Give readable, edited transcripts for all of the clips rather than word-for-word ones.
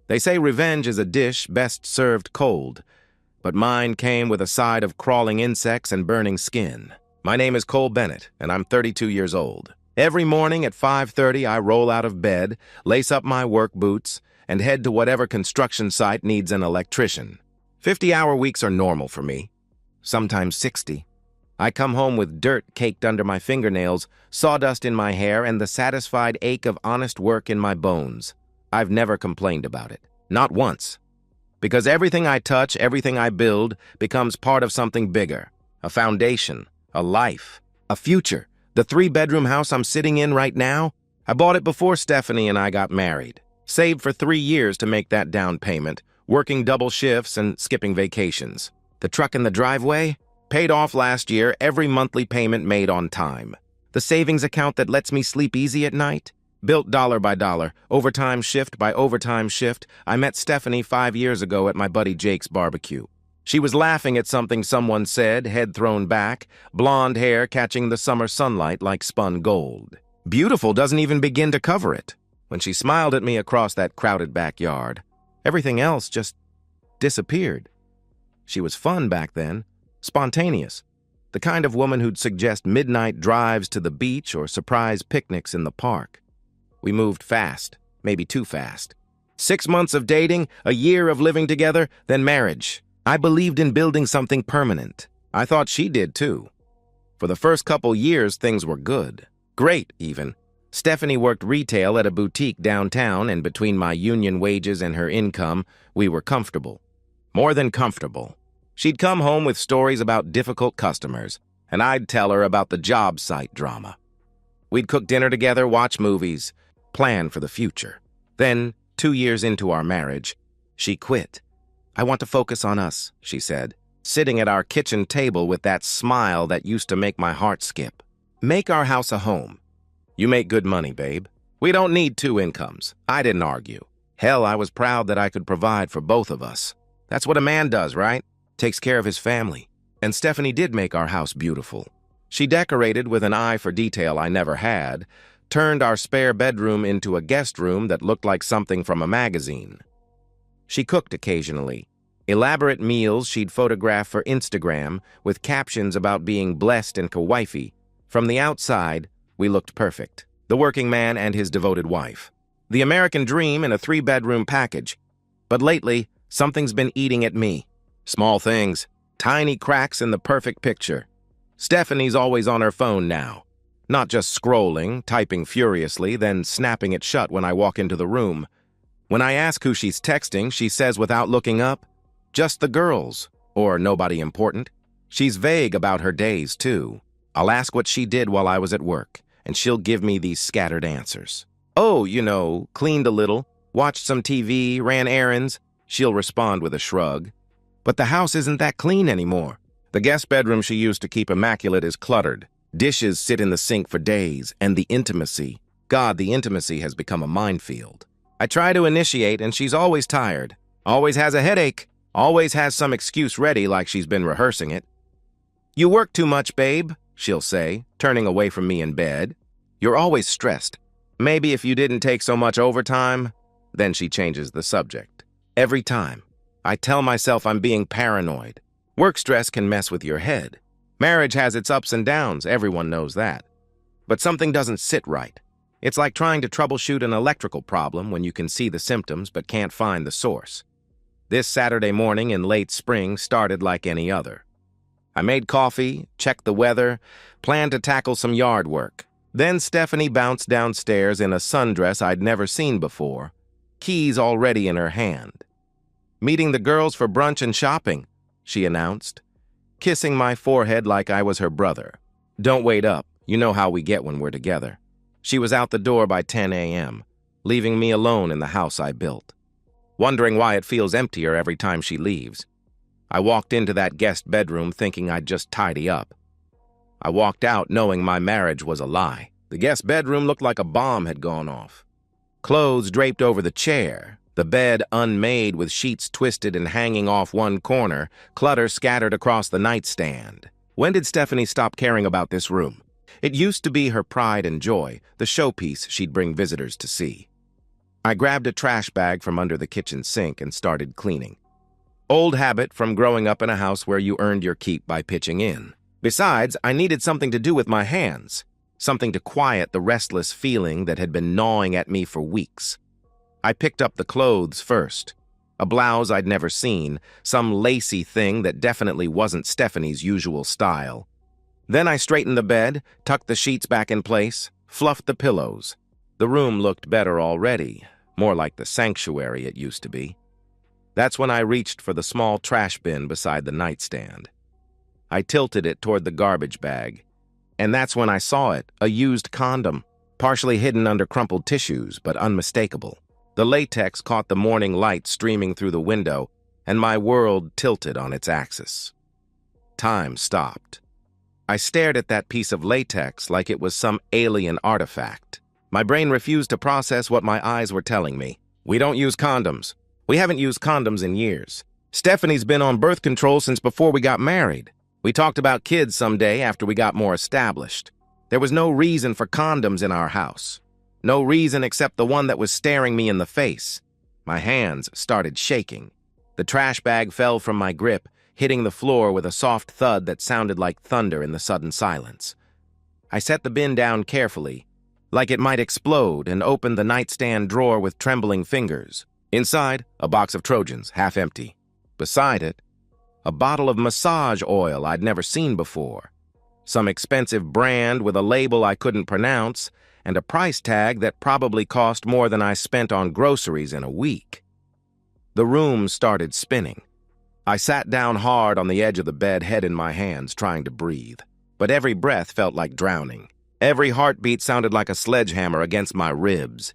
They say revenge is a dish best served cold, but mine came with a side of crawling insects and burning skin. My name is Cole Bennett, and I'm 32 years old. Every morning at 5:30, I roll out of bed, lace up my work boots, and head to whatever construction site needs an electrician. 50-hour weeks are normal for me, sometimes 60. I come home with dirt caked under my fingernails, sawdust in my hair, and the satisfied ache of honest work in my bones. I've never complained about it. Not once. Because everything I touch, everything I build, becomes part of something bigger. A foundation, a life, a future. The 3-bedroom house I'm sitting in right now, I bought it before Stephanie and I got married. Saved for 3 years to make that down payment, working double shifts and skipping vacations. The truck in the driveway? Paid off last year, every monthly payment made on time. The savings account that lets me sleep easy at night? Built dollar by dollar, overtime shift by overtime shift. I met Stephanie 5 years ago at my buddy Jake's barbecue. She was laughing at something someone said, head thrown back, blonde hair catching the summer sunlight like spun gold. Beautiful doesn't even begin to cover it. When she smiled at me across that crowded backyard, everything else just disappeared. She was fun back then. Spontaneous. The kind of woman who'd suggest midnight drives to the beach or surprise picnics in the park. We moved fast, maybe too fast. 6 months of dating, a year of living together, then marriage. I believed in building something permanent. I thought she did too. For the first couple years, things were good. Great, even. Stephanie worked retail at a boutique downtown, and between my union wages and her income, we were comfortable. More than comfortable. She'd come home with stories about difficult customers, and I'd tell her about the job site drama. We'd cook dinner together, watch movies, plan for the future. Then, 2 years into our marriage, she quit. "I want to focus on us," she said, sitting at our kitchen table with that smile that used to make my heart skip. "Make our house a home. You make good money, babe. We don't need 2 incomes." I didn't argue. Hell, I was proud that I could provide for both of us. That's what a man does, right? Takes care of his family. And Stephanie did make our house beautiful. She decorated with an eye for detail I never had, turned our spare bedroom into a guest room that looked like something from a magazine. She cooked occasionally. Elaborate meals she'd photograph for Instagram with captions about being blessed and kawifey. From the outside, we looked perfect. The working man and his devoted wife. The American dream in a 3-bedroom package. But lately, something's been eating at me. Small things, tiny cracks in the perfect picture. Stephanie's always on her phone now. Not just scrolling, typing furiously, then snapping it shut when I walk into the room. When I ask who she's texting, she says without looking up, "Just the girls," or "nobody important." She's vague about her days, too. I'll ask what she did while I was at work, and she'll give me these scattered answers. "Oh, cleaned a little, watched some TV, ran errands," she'll respond with a shrug. But the house isn't that clean anymore. The guest bedroom she used to keep immaculate is cluttered. Dishes sit in the sink for days, and the intimacy. God, the intimacy has become a minefield. I try to initiate, and she's always tired. Always has a headache. Always has some excuse ready like she's been rehearsing it. "You work too much, babe," she'll say, turning away from me in bed. "You're always stressed. Maybe if you didn't take so much overtime." Then she changes the subject. Every time. I tell myself I'm being paranoid. Work stress can mess with your head. Marriage has its ups and downs, everyone knows that. But something doesn't sit right. It's like trying to troubleshoot an electrical problem when you can see the symptoms but can't find the source. This Saturday morning in late spring started like any other. I made coffee, checked the weather, planned to tackle some yard work. Then Stephanie bounced downstairs in a sundress I'd never seen before, keys already in her hand. "Meeting the girls for brunch and shopping," she announced, kissing my forehead like I was her brother. "Don't wait up. You know how we get when we're together." She was out the door by 10 a.m., leaving me alone in the house I built. Wondering why it feels emptier every time she leaves. I walked into that guest bedroom thinking I'd just tidy up. I walked out knowing my marriage was a lie. The guest bedroom looked like a bomb had gone off. Clothes draped over the chair, the bed unmade with sheets twisted and hanging off one corner, clutter scattered across the nightstand. When did Stephanie stop caring about this room? It used to be her pride and joy, the showpiece she'd bring visitors to see. I grabbed a trash bag from under the kitchen sink and started cleaning. Old habit from growing up in a house where you earned your keep by pitching in. Besides, I needed something to do with my hands, something to quiet the restless feeling that had been gnawing at me for weeks. I picked up the clothes first. A blouse I'd never seen, some lacy thing that definitely wasn't Stephanie's usual style. Then I straightened the bed, tucked the sheets back in place, fluffed the pillows. The room looked better already, more like the sanctuary it used to be. That's when I reached for the small trash bin beside the nightstand. I tilted it toward the garbage bag, and that's when I saw it, a used condom, partially hidden under crumpled tissues, but unmistakable. The latex caught the morning light streaming through the window, and my world tilted on its axis. Time stopped. I stared at that piece of latex like it was some alien artifact. My brain refused to process what my eyes were telling me. We don't use condoms. We haven't used condoms in years. Stephanie's been on birth control since before we got married. We talked about kids someday after we got more established. There was no reason for condoms in our house. No reason except the one that was staring me in the face. My hands started shaking. The trash bag fell from my grip, hitting the floor with a soft thud that sounded like thunder in the sudden silence. I set the bin down carefully, like it might explode, and opened the nightstand drawer with trembling fingers. Inside, a box of Trojans, half empty. Beside it, a bottle of massage oil I'd never seen before. Some expensive brand with a label I couldn't pronounce, and a price tag that probably cost more than I spent on groceries in a week. The room started spinning. I sat down hard on the edge of the bed, head in my hands, trying to breathe. But every breath felt like drowning. Every heartbeat sounded like a sledgehammer against my ribs.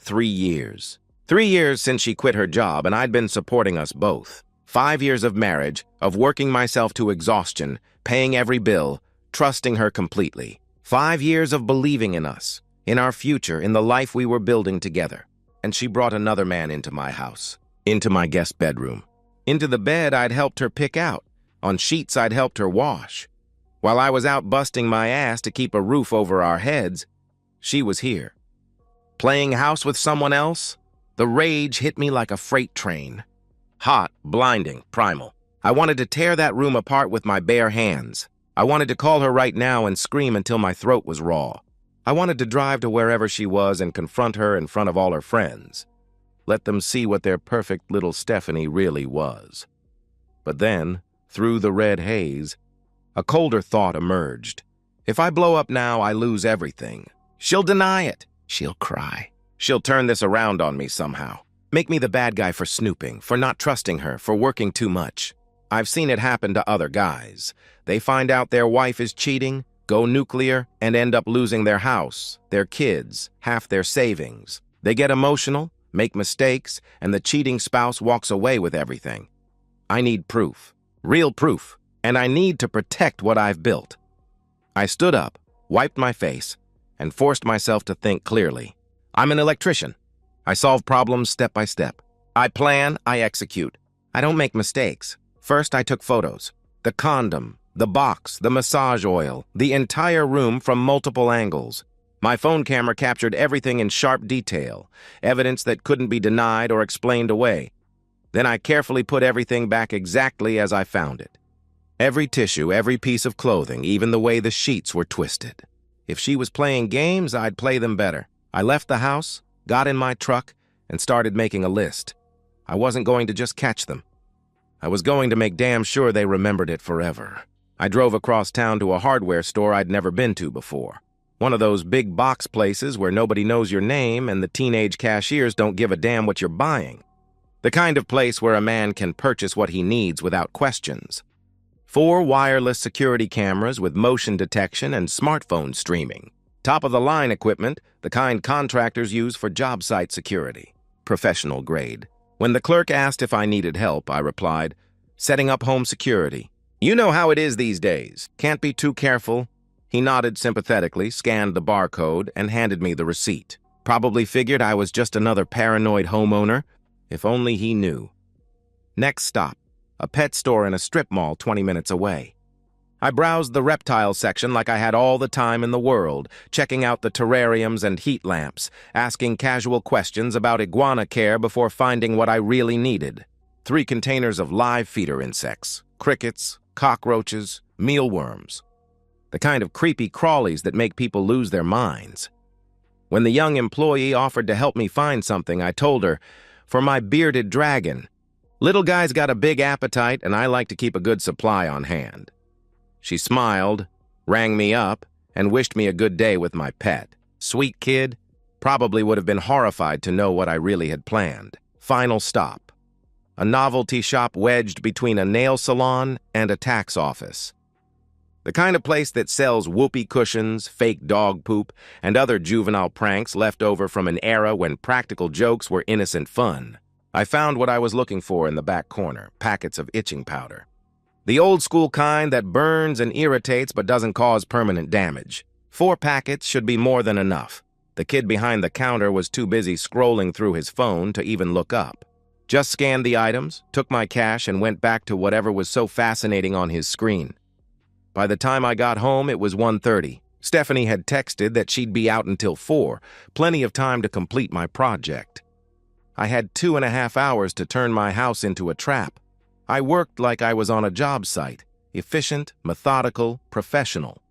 3 years. 3 years since she quit her job, and I'd been supporting us both. 5 years of marriage, of working myself to exhaustion, paying every bill, trusting her completely. 5 years of believing in us, in our future, in the life we were building together. And she brought another man into my house, into my guest bedroom, into the bed I'd helped her pick out, on sheets I'd helped her wash. While I was out busting my ass to keep a roof over our heads, she was here. Playing house with someone else? The rage hit me like a freight train. Hot, blinding, primal. I wanted to tear that room apart with my bare hands. I wanted to call her right now and scream until my throat was raw. I wanted to drive to wherever she was and confront her in front of all her friends. Let them see what their perfect little Stephanie really was. But then, through the red haze, a colder thought emerged. If I blow up now, I lose everything. She'll deny it. She'll cry. She'll turn this around on me somehow. Make me the bad guy for snooping, for not trusting her, for working too much. I've seen it happen to other guys. They find out their wife is cheating, go nuclear, and end up losing their house, their kids, half their savings. They get emotional, make mistakes, and the cheating spouse walks away with everything. I need proof, real proof, and I need to protect what I've built. I stood up, wiped my face, and forced myself to think clearly. I'm an electrician. I solve problems step by step. I plan, I execute. I don't make mistakes. First, I took photos. The condom, the box, the massage oil, the entire room from multiple angles. My phone camera captured everything in sharp detail, evidence that couldn't be denied or explained away. Then I carefully put everything back exactly as I found it. Every tissue, every piece of clothing, even the way the sheets were twisted. If she was playing games, I'd play them better. I left the house, got in my truck, and started making a list. I wasn't going to just catch them. I was going to make damn sure they remembered it forever. I drove across town to a hardware store I'd never been to before. One of those big box places where nobody knows your name and the teenage cashiers don't give a damn what you're buying. The kind of place where a man can purchase what he needs without questions. 4 wireless security cameras with motion detection and smartphone streaming. Top-of-the-line equipment, the kind contractors use for job site security. Professional grade. When the clerk asked if I needed help, I replied, setting up home security. You know how it is these days. Can't be too careful. He nodded sympathetically, scanned the barcode, and handed me the receipt. Probably figured I was just another paranoid homeowner. If only he knew. Next stop, a pet store in a strip mall 20 minutes away. I browsed the reptile section like I had all the time in the world, checking out the terrariums and heat lamps, asking casual questions about iguana care before finding what I really needed. 3 containers of live feeder insects, crickets, cockroaches, mealworms. The kind of creepy crawlies that make people lose their minds. When the young employee offered to help me find something, I told her, "For my bearded dragon. Little guy's got a big appetite, and I like to keep a good supply on hand." She smiled, rang me up, and wished me a good day with my pet. Sweet kid, probably would have been horrified to know what I really had planned. Final stop. A novelty shop wedged between a nail salon and a tax office. The kind of place that sells whoopee cushions, fake dog poop, and other juvenile pranks left over from an era when practical jokes were innocent fun. I found what I was looking for in the back corner, packets of itching powder. The old-school kind that burns and irritates but doesn't cause permanent damage. 4 packets should be more than enough. The kid behind the counter was too busy scrolling through his phone to even look up. Just scanned the items, took my cash, and went back to whatever was so fascinating on his screen. By the time I got home, it was 1:30. Stephanie had texted that she'd be out until 4, plenty of time to complete my project. I had 2.5 hours to turn my house into a trap. I worked like I was on a job site, efficient, methodical, professional.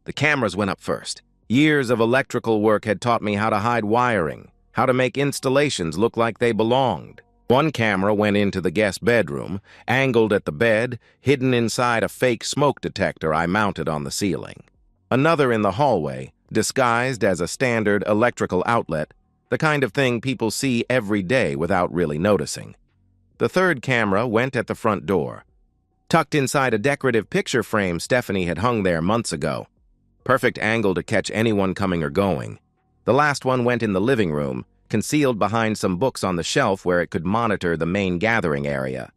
The cameras went up first. Years of electrical work had taught me how to hide wiring, how to make installations look like they belonged. One camera went into the guest bedroom, angled at the bed, hidden inside a fake smoke detector I mounted on the ceiling. Another in the hallway, disguised as a standard electrical outlet, the kind of thing people see every day without really noticing. The third camera went at the front door, tucked inside a decorative picture frame Stephanie had hung there months ago. Perfect angle to catch anyone coming or going. The last one went in the living room, concealed behind some books on the shelf where it could monitor the main gathering area.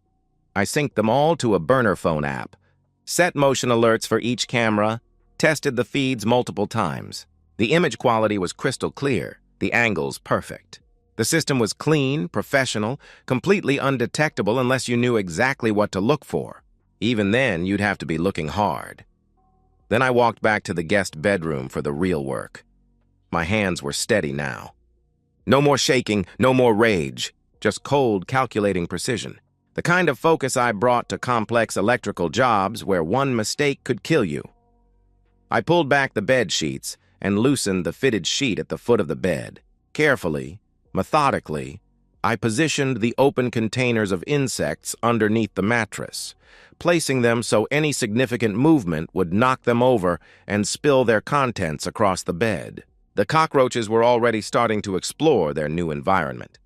I synced them all to a burner phone app, set motion alerts for each camera, tested the feeds multiple times. The image quality was crystal clear, the angles perfect. The system was clean, professional, completely undetectable unless you knew exactly what to look for. Even then, you'd have to be looking hard. Then I walked back to the guest bedroom for the real work. My hands were steady now. No more shaking, no more rage, just cold, calculating precision. The kind of focus I brought to complex electrical jobs where one mistake could kill you. I pulled back the bed sheets and loosened the fitted sheet at the foot of the bed. Carefully, methodically, I positioned the open containers of insects underneath the mattress, placing them so any significant movement would knock them over and spill their contents across the bed. The cockroaches were already starting to explore their new environment.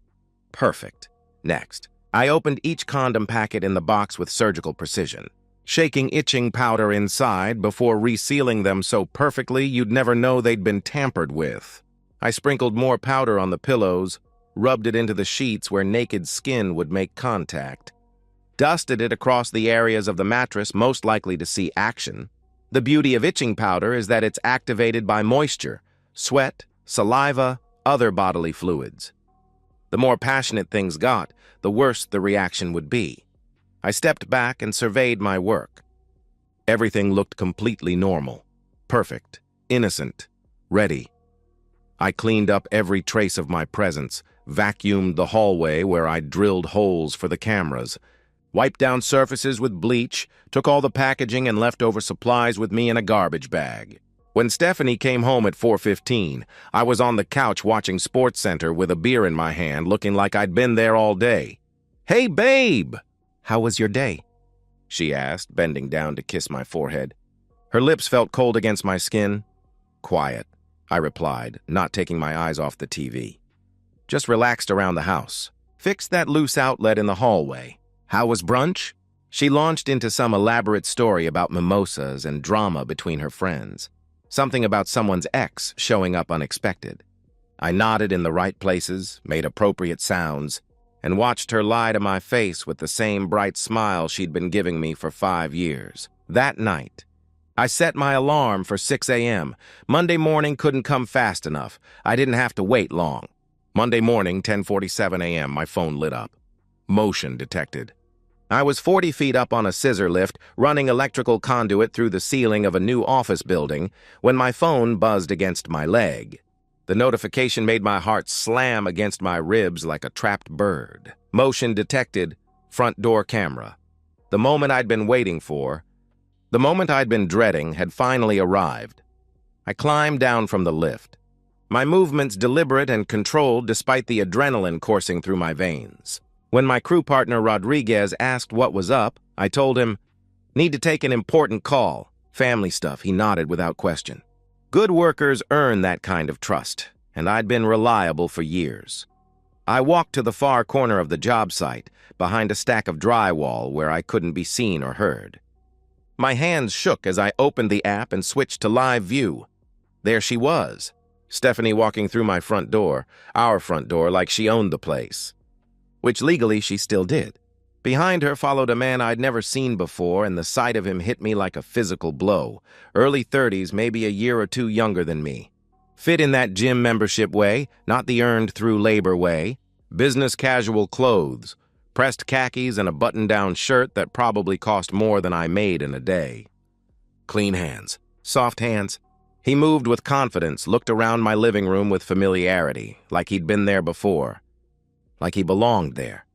Perfect. Next, I opened each condom packet in the box with surgical precision, shaking itching powder inside before resealing them so perfectly you'd never know they'd been tampered with. I sprinkled more powder on the pillows, rubbed it into the sheets where naked skin would make contact, dusted it across the areas of the mattress most likely to see action. The beauty of itching powder is that it's activated by moisture, sweat, saliva, other bodily fluids. The more passionate things got, the worse the reaction would be. I stepped back and surveyed my work. Everything looked completely normal, perfect, innocent, ready. I cleaned up every trace of my presence, vacuumed the hallway where I'd drilled holes for the cameras, wiped down surfaces with bleach, took all the packaging and leftover supplies with me in a garbage bag. When Stephanie came home at 4:15, I was on the couch watching SportsCenter with a beer in my hand, looking like I'd been there all day. "Hey, babe! How was your day?" she asked, bending down to kiss my forehead. Her lips felt cold against my skin. "Quiet," I replied, not taking my eyes off the TV. "Just relaxed around the house. Fixed that loose outlet in the hallway. How was brunch?" She launched into some elaborate story about mimosas and drama between her friends. Something about someone's ex showing up unexpected. I nodded in the right places, made appropriate sounds, and watched her lie to my face with the same bright smile she'd been giving me for 5 years. That night, I set my alarm for 6 a.m. Monday morning couldn't come fast enough. I didn't have to wait long. Monday morning, 10:47 a.m., my phone lit up. Motion detected. I was 40 feet up on a scissor lift, running electrical conduit through the ceiling of a new office building, when my phone buzzed against my leg. The notification made my heart slam against my ribs like a trapped bird. Motion detected, front door camera. The moment I'd been waiting for, the moment I'd been dreading, had finally arrived. I climbed down from the lift, my movements deliberate and controlled despite the adrenaline coursing through my veins. When my crew partner Rodriguez asked what was up, I told him, "Need to take an important call. Family stuff," he nodded without question. Good workers earn that kind of trust, and I'd been reliable for years. I walked to the far corner of the job site, behind a stack of drywall where I couldn't be seen or heard. My hands shook as I opened the app and switched to live view. There she was, Stephanie, walking through my front door, our front door, like she owned the place. Which legally she still did. Behind her followed a man I'd never seen before, and the sight of him hit me like a physical blow. Early 30s, maybe a year or two younger than me. Fit in that gym membership way, not the earned through labor way. Business casual clothes, pressed khakis, and a button-down shirt that probably cost more than I made in a day. Clean hands, soft hands. He moved with confidence, looked around my living room with familiarity, like he'd been there before. Like he belonged there.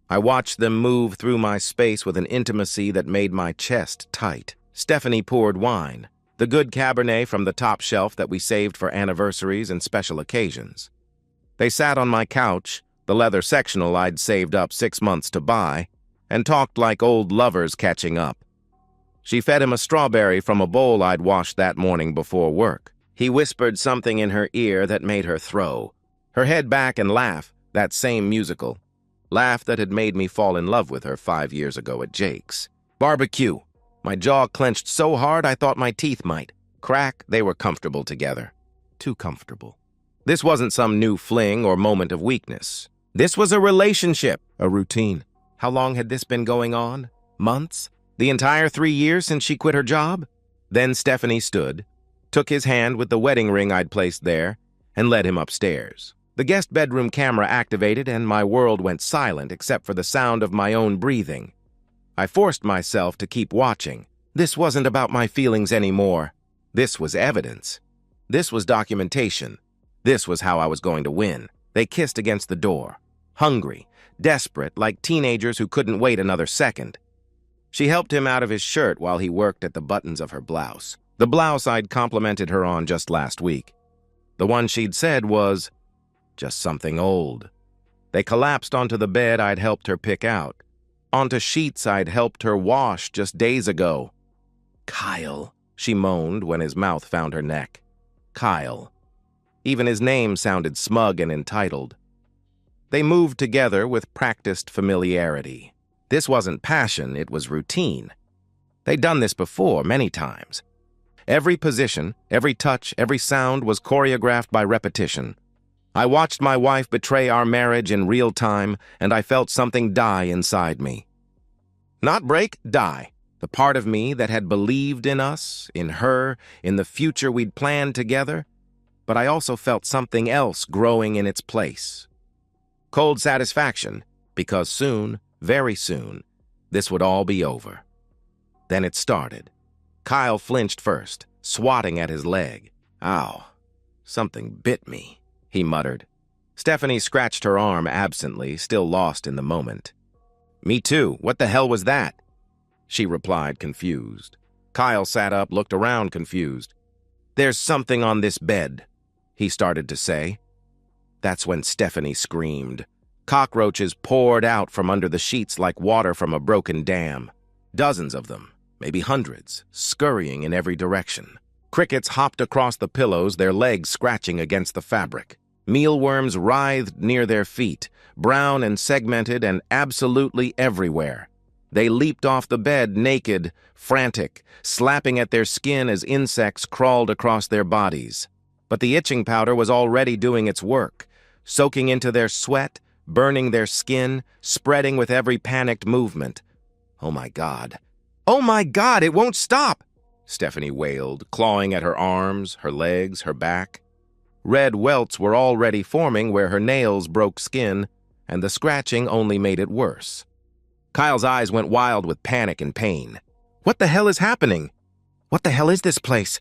I watched them move through my space with an intimacy that made my chest tight. Stephanie poured wine, the good Cabernet from the top shelf that we saved for anniversaries and special occasions. They sat on my couch, the leather sectional I'd saved up 6 months to buy, and talked like old lovers catching up. She fed him a strawberry from a bowl I'd washed that morning before work. He whispered something in her ear that made her throw her head back and laugh. That same musical laugh that had made me fall in love with her 5 years ago at Jake's. Barbecue. My jaw clenched so hard I thought my teeth might crack. They were comfortable together. Too comfortable. This wasn't some new fling or moment of weakness. This was a relationship, a routine. How long had this been going on? Months? The entire 3 years since she quit her job? Then Stephanie stood, took his hand with the wedding ring I'd placed there, and led him upstairs. The guest bedroom camera activated, and my world went silent except for the sound of my own breathing. I forced myself to keep watching. This wasn't about my feelings anymore. This was evidence. This was documentation. This was how I was going to win. They kissed against the door, hungry, desperate, like teenagers who couldn't wait another second. She helped him out of his shirt while he worked at the buttons of her blouse. The blouse I'd complimented her on just last week. The one she'd said was just something old. They collapsed onto the bed I'd helped her pick out, onto sheets I'd helped her wash just days ago. "Kyle," she moaned when his mouth found her neck. Kyle. Even his name sounded smug and entitled. They moved together with practiced familiarity. This wasn't passion, it was routine. They'd done this before, many times. Every position, every touch, every sound was choreographed by repetition. I watched my wife betray our marriage in real time, and I felt something die inside me. Not break, die. The part of me that had believed in us, in her, in the future we'd planned together. But I also felt something else growing in its place. Cold satisfaction, because soon, very soon, this would all be over. Then it started. Kyle flinched first, swatting at his leg. "Ow, something bit me," he muttered. Stephanie scratched her arm absently, still lost in the moment. "Me too. What the hell was that?" she replied, confused. Kyle sat up, looked around, confused. "There's something on this bed," he started to say. That's when Stephanie screamed. Cockroaches poured out from under the sheets like water from a broken dam. Dozens of them, maybe hundreds, scurrying in every direction. Crickets hopped across the pillows, their legs scratching against the fabric. Mealworms writhed near their feet, brown and segmented and absolutely everywhere. They leaped off the bed naked, frantic, slapping at their skin as insects crawled across their bodies. But the itching powder was already doing its work, soaking into their sweat, burning their skin, spreading with every panicked movement. "Oh my God. Oh my God, it won't stop!" Stephanie wailed, clawing at her arms, her legs, her back. Red welts were already forming where her nails broke skin, and the scratching only made it worse. Kyle's eyes went wild with panic and pain. "What the hell is happening? What the hell is this place?"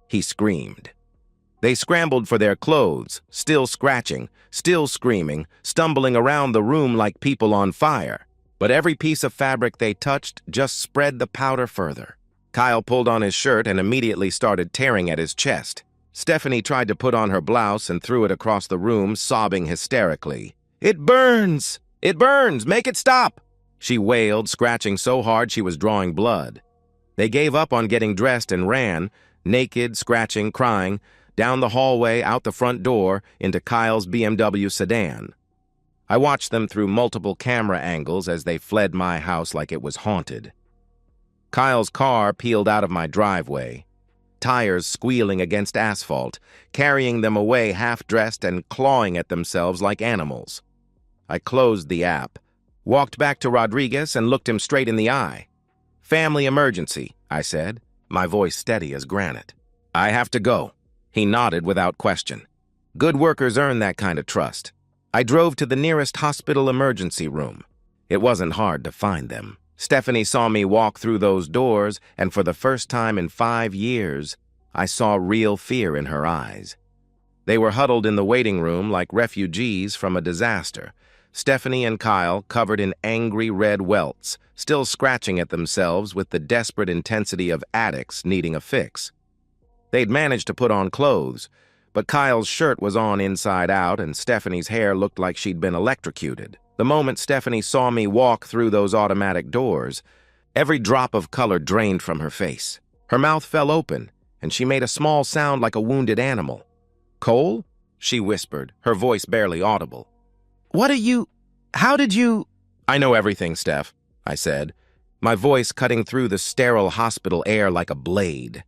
he screamed. They scrambled for their clothes, still scratching, still screaming, stumbling around the room like people on fire. But every piece of fabric they touched just spread the powder further. Kyle pulled on his shirt and immediately started tearing at his chest. Stephanie tried to put on her blouse and threw it across the room, sobbing hysterically. "It burns! It burns! Make it stop!" she wailed, scratching so hard she was drawing blood. They gave up on getting dressed and ran, naked, scratching, crying, down the hallway, out the front door, into Kyle's BMW sedan. I watched them through multiple camera angles as they fled my house like it was haunted. Kyle's car peeled out of my driveway, tires squealing against asphalt, carrying them away half-dressed and clawing at themselves like animals. I closed the app, walked back to Rodriguez and looked him straight in the eye. "Family emergency," I said, my voice steady as granite. "I have to go." He nodded without question. Good workers earn that kind of trust. I drove to the nearest hospital emergency room. It wasn't hard to find them. Stephanie saw me walk through those doors, and for the first time in 5 years, I saw real fear in her eyes. They were huddled in the waiting room like refugees from a disaster. Stephanie and Kyle covered in angry red welts, still scratching at themselves with the desperate intensity of addicts needing a fix. They'd managed to put on clothes, but Kyle's shirt was on inside out and Stephanie's hair looked like she'd been electrocuted. The moment Stephanie saw me walk through those automatic doors, every drop of color drained from her face. Her mouth fell open, and she made a small sound like a wounded animal. "Cole?" she whispered, her voice barely audible. How did you—" "I know everything, Steph," I said, my voice cutting through the sterile hospital air like a blade.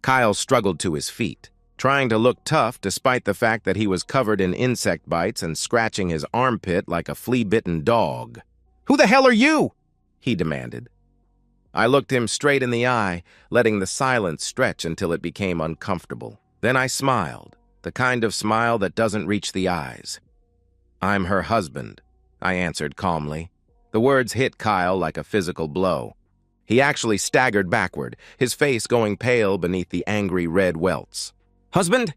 Kyle struggled to his feet, trying to look tough despite the fact that he was covered in insect bites and scratching his armpit like a flea-bitten dog. "Who the hell are you?" he demanded. I looked him straight in the eye, letting the silence stretch until it became uncomfortable. Then I smiled, the kind of smile that doesn't reach the eyes. "I'm her husband," I answered calmly. The words hit Kyle like a physical blow. He actually staggered backward, his face going pale beneath the angry red welts. "Husband?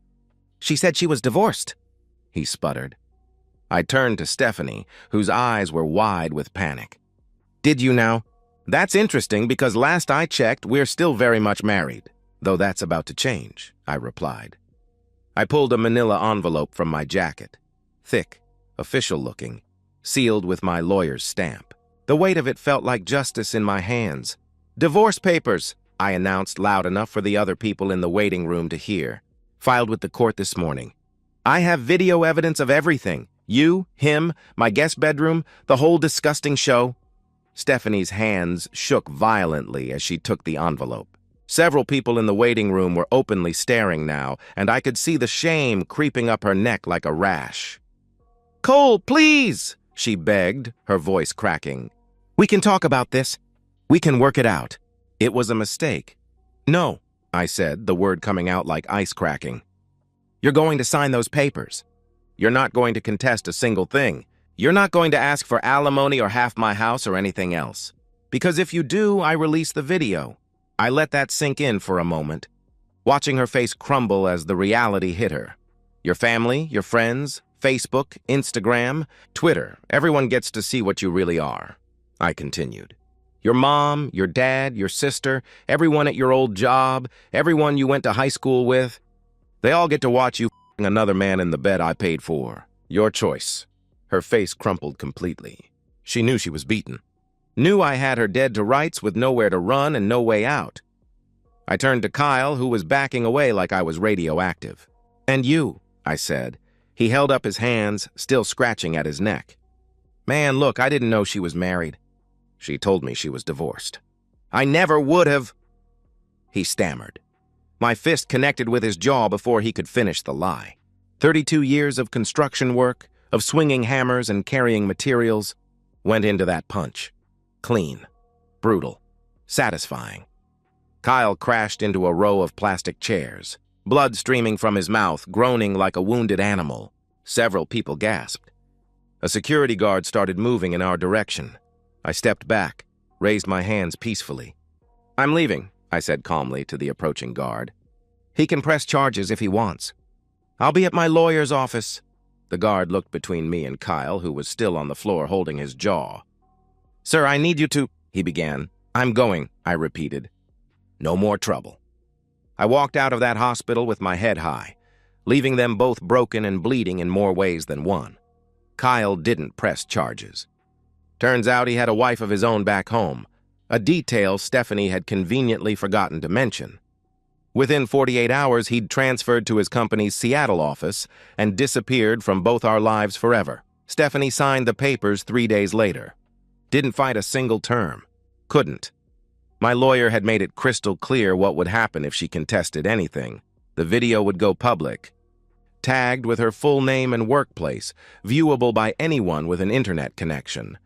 She said she was divorced," he sputtered. I turned to Stephanie, whose eyes were wide with panic. "Did you now? That's interesting because last I checked, we're still very much married, though that's about to change," I replied. I pulled a manila envelope from my jacket, thick, official-looking, sealed with my lawyer's stamp. The weight of it felt like justice in my hands. "Divorce papers," I announced loud enough for the other people in the waiting room to hear. "Filed with the court this morning. I have video evidence of everything. You, him, my guest bedroom, the whole disgusting show." Stephanie's hands shook violently as she took the envelope. Several people in the waiting room were openly staring now, and I could see the shame creeping up her neck like a rash. "Cole, please!" she begged, her voice cracking. "We can talk about this. We can work it out." It was a mistake. "No," I said, the word coming out like ice cracking. "You're going to sign those papers. You're not going to contest a single thing. You're not going to ask for alimony or half my house or anything else. Because if you do, I release the video." I let that sink in for a moment, watching her face crumble as the reality hit her. "Your family, your friends, Facebook, Instagram, Twitter, everyone gets to see what you really are," I continued. "Your mom, your dad, your sister, everyone at your old job, everyone you went to high school with, they all get to watch you f***ing another man in the bed I paid for. Your choice." Her face crumpled completely. She knew she was beaten. Knew I had her dead to rights with nowhere to run and no way out. I turned to Kyle, who was backing away like I was radioactive. "And you," I said. He held up his hands, still scratching at his neck. "Man, look, I didn't know she was married. She told me she was divorced." "I never would have," he stammered. My fist connected with his jaw before he could finish the lie. 32 years of construction work, of swinging hammers and carrying materials, went into that punch. Clean, brutal, satisfying. Kyle crashed into a row of plastic chairs, blood streaming from his mouth, groaning like a wounded animal. Several people gasped. A security guard started moving in our direction. I stepped back, raised my hands peacefully. "I'm leaving," I said calmly to the approaching guard. "He can press charges if he wants. I'll be at my lawyer's office." The guard looked between me and Kyle, who was still on the floor holding his jaw. "Sir, I need you to—" he began. "I'm going," I repeated. No more trouble. I walked out of that hospital with my head high, leaving them both broken and bleeding in more ways than one. Kyle didn't press charges. Turns out he had a wife of his own back home, a detail Stephanie had conveniently forgotten to mention. Within 48 hours, he'd transferred to his company's Seattle office and disappeared from both our lives forever. Stephanie signed the papers 3 days later. Didn't fight a single term. Couldn't. My lawyer had made it crystal clear what would happen if she contested anything. The video would go public, tagged with her full name and workplace, viewable by anyone with an internet connection.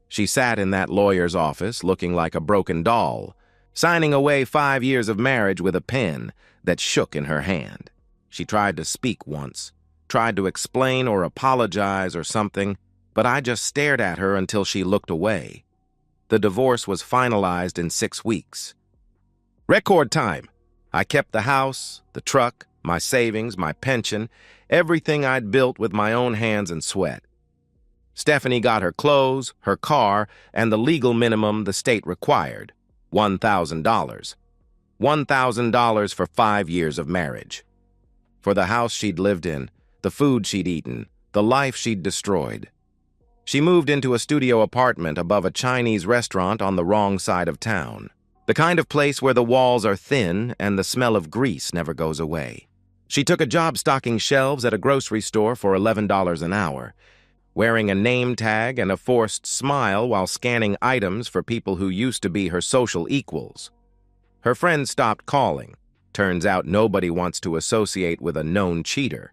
She sat in that lawyer's office looking like a broken doll, signing away 5 years of marriage with a pen that shook in her hand. She tried to speak once, tried to explain or apologize or something, but I just stared at her until she looked away. The divorce was finalized in 6 weeks. Record time. I kept the house, the truck, my savings, my pension, everything I'd built with my own hands and sweat. Stephanie got her clothes, her car, and the legal minimum the state required, $1,000. $1,000 for 5 years of marriage. For the house she'd lived in, the food she'd eaten, the life she'd destroyed. She moved into a studio apartment above a Chinese restaurant on the wrong side of town. The kind of place where the walls are thin and the smell of grease never goes away. She took a job stocking shelves at a grocery store for $11 an hour, wearing a name tag and a forced smile while scanning items for people who used to be her social equals. Her friends stopped calling. Turns out nobody wants to associate with a known cheater,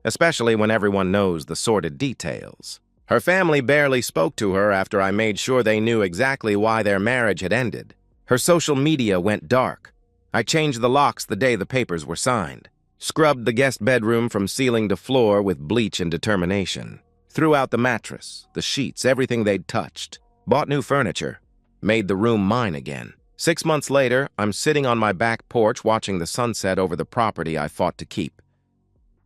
especially when everyone knows the sordid details. Her family barely spoke to her after I made sure they knew exactly why their marriage had ended. Her social media went dark. I changed the locks the day the papers were signed, scrubbed the guest bedroom from ceiling to floor with bleach and determination, threw out the mattress, the sheets, everything they'd touched, bought new furniture, made the room mine again. 6 months later, I'm sitting on my back porch watching the sunset over the property I fought to keep.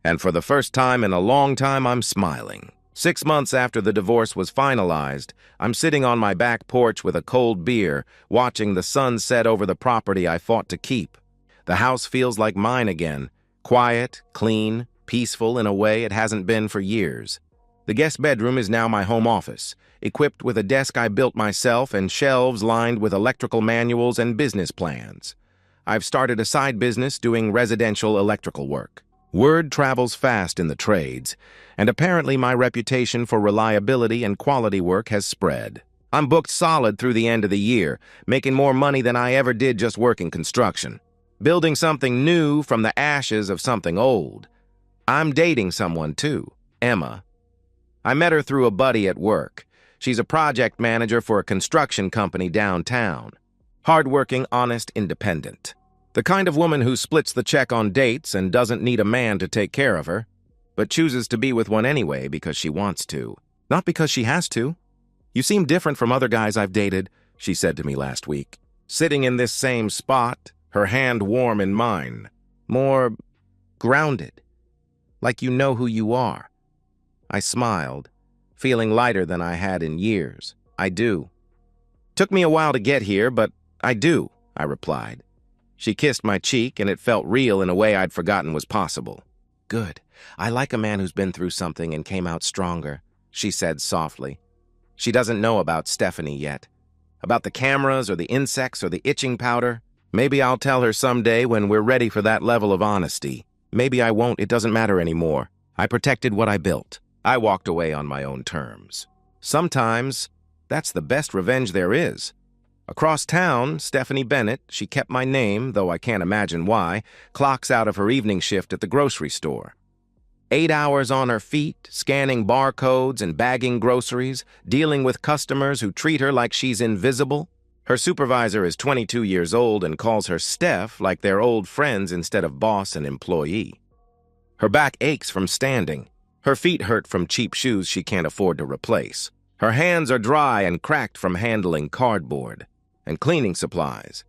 And for the first time in a long time, I'm smiling. 6 months after the divorce was finalized, I'm sitting on my back porch with a cold beer, watching the sun set over the property I fought to keep. The house feels like mine again, quiet, clean, peaceful in a way it hasn't been for years. The guest bedroom is now my home office, equipped with a desk I built myself and shelves lined with electrical manuals and business plans. I've started a side business doing residential electrical work. Word travels fast in the trades, and apparently my reputation for reliability and quality work has spread. I'm booked solid through the end of the year, making more money than I ever did just working construction. Building something new from the ashes of something old. I'm dating someone too, Emma. I met her through a buddy at work. She's a project manager for a construction company downtown. Hardworking, honest, independent. The kind of woman who splits the check on dates and doesn't need a man to take care of her, but chooses to be with one anyway because she wants to, not because she has to. "You seem different from other guys I've dated," she said to me last week. Sitting in this same spot, her hand warm in mine. More grounded, like you know who you are. I smiled, feeling lighter than I had in years. "I do." "Took me a while to get here, but I do," I replied. She kissed my cheek, and it felt real in a way I'd forgotten was possible. "Good. I like a man who's been through something and came out stronger," she said softly. She doesn't know about Stephanie yet. About the cameras or the insects or the itching powder. Maybe I'll tell her someday when we're ready for that level of honesty. Maybe I won't. It doesn't matter anymore. I protected what I built. I walked away on my own terms. Sometimes, that's the best revenge there is. Across town, Stephanie Bennett, she kept my name, though I can't imagine why, clocks out of her evening shift at the grocery store. 8 hours on her feet, scanning barcodes and bagging groceries, dealing with customers who treat her like she's invisible. Her supervisor is 22 years old and calls her Steph like they're old friends instead of boss and employee. Her back aches from standing. Her feet hurt from cheap shoes she can't afford to replace. Her hands are dry and cracked from handling cardboard and cleaning supplies.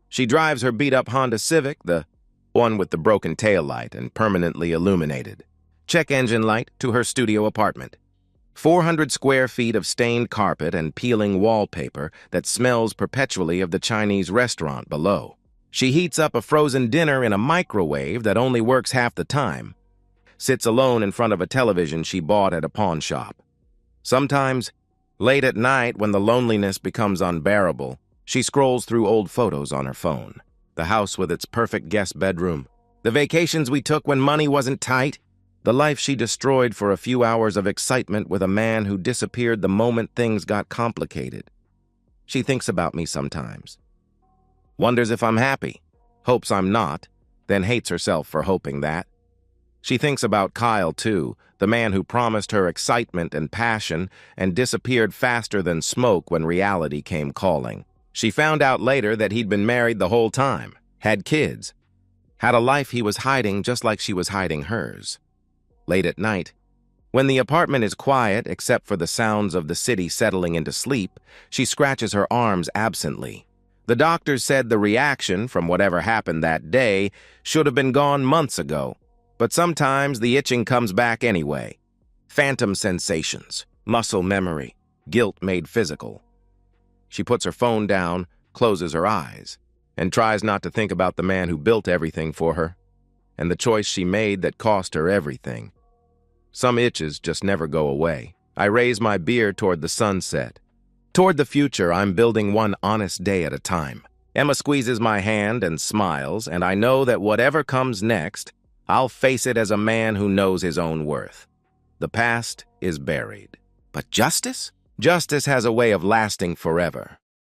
She drives her beat-up Honda Civic, the one with the broken taillight and permanently illuminated check engine light, to her studio apartment. 400 square feet of stained carpet and peeling wallpaper that smells perpetually of the Chinese restaurant below. She heats up a frozen dinner in a microwave that only works half the time. Sits alone in front of a television she bought at a pawn shop. Sometimes, late at night when the loneliness becomes unbearable, she scrolls through old photos on her phone. The house with its perfect guest bedroom. The vacations we took when money wasn't tight. The life she destroyed for a few hours of excitement with a man who disappeared the moment things got complicated. She thinks about me sometimes. Wonders if I'm happy. Hopes I'm not, then hates herself for hoping that. She thinks about Kyle, too, the man who promised her excitement and passion and disappeared faster than smoke when reality came calling. She found out later that he'd been married the whole time, had kids, had a life he was hiding just like she was hiding hers. Late at night, when the apartment is quiet except for the sounds of the city settling into sleep, she scratches her arms absently. The doctors said the reaction from whatever happened that day should have been gone months ago, but sometimes the itching comes back anyway. Phantom sensations, muscle memory, guilt made physical. She puts her phone down, closes her eyes, and tries not to think about the man who built everything for her, and the choice she made that cost her everything. Some itches just never go away. I raise my beer toward the sunset. Toward the future, I'm building one honest day at a time. Emma squeezes my hand and smiles, and I know that whatever comes next, I'll face it as a man who knows his own worth. The past is buried. But justice? Justice has a way of lasting forever.